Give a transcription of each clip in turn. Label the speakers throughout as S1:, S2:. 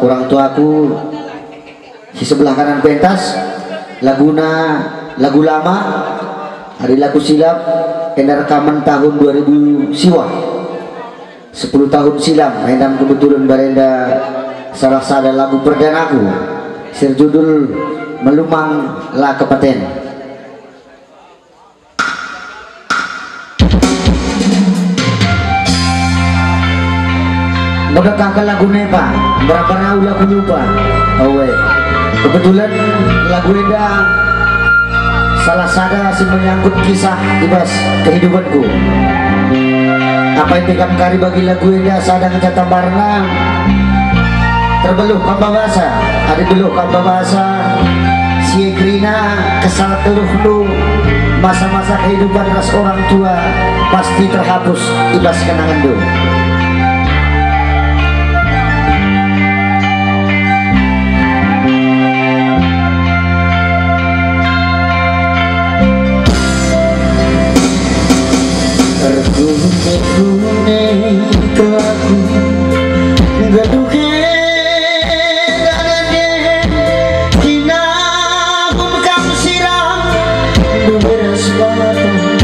S1: orang tuaku di sebelah kanan pentas lagu lama hari lagu silap yang rekaman tahun 2000 siwa 10 tahun silam endam kebetulan barenda salah satu lagu perdanaku serjudul Melumang La Kepaten. Nodakah lagu nepa berapa rau lagu lupa awe kebetulan lagu eda salah sada si menyangkut kisah ibas kehidupanku apa yang tikam kari bagi lagu eda sadang jatah barna terbeluh kamba bahasa ada beluh kamba bahasa si Egrina kesal teluh lu masa-masa kehidupan ras orang tua pasti terhapus ibas kenangan du. Tergune-gune kelaku gaduhe dadane kina kumkam siram beres batang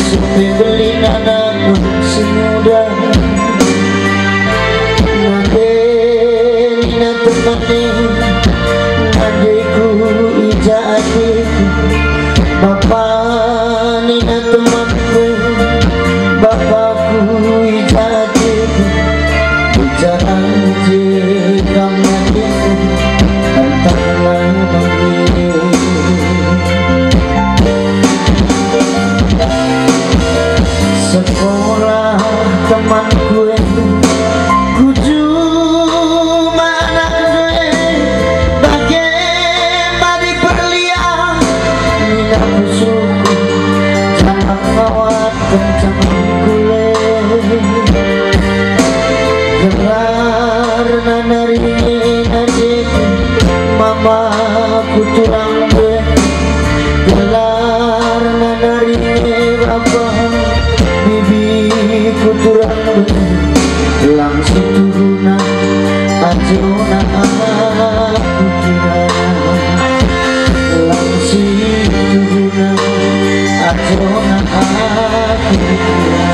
S1: supi beli anak si muda ngadena temane adikku ija adikku bapak nina temanku bapakku jadi bicara jika mati entahlah begini sekolah temanku kuju mana gue bagaimana perlian nina musuhku jangan ngawat kencang karena naringin adikku mama ku tulang gue gelar naringin apa bibi ku tulang gue langsung turunan ajona aku kira langsung turunan ajona aku kira.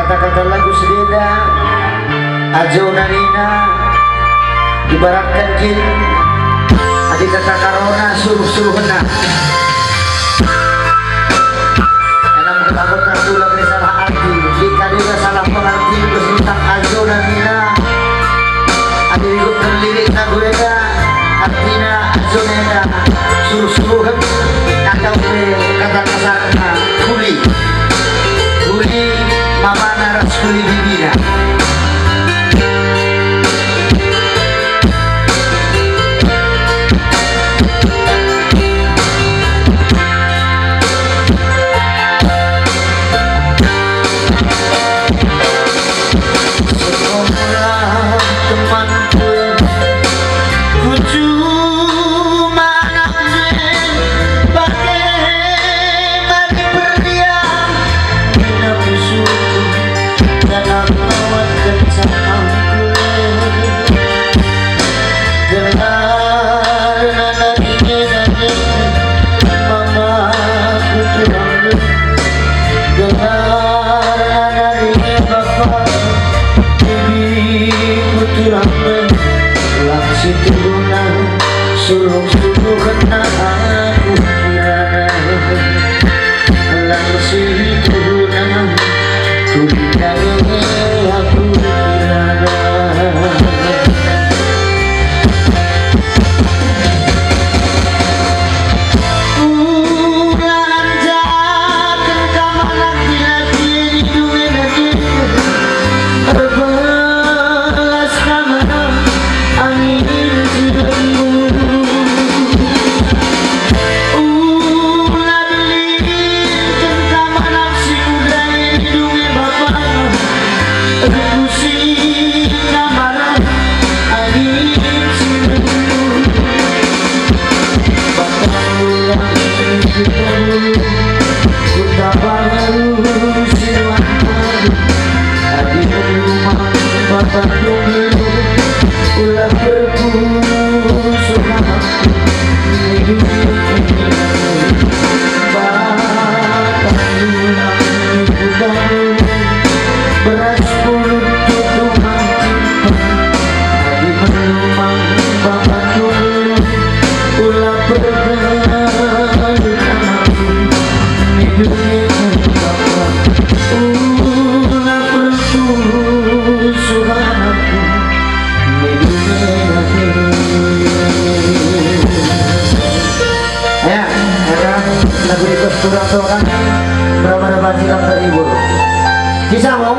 S1: Kata-kata lagu sededa Ajona Nina ibaratkan jin adik kata karona suruh-suruh hendak dalam ketakutan tulang ini salah arti jika dia salah pengerti tentang Ajona Nina adik ikut terlirik lagu eda artinya Ajona Nina suruh-suruh atau kata kasarnya kuli mama naras kuli bibina Bagaimana berlian sudah seorang berapa sikap terhibur kisah mong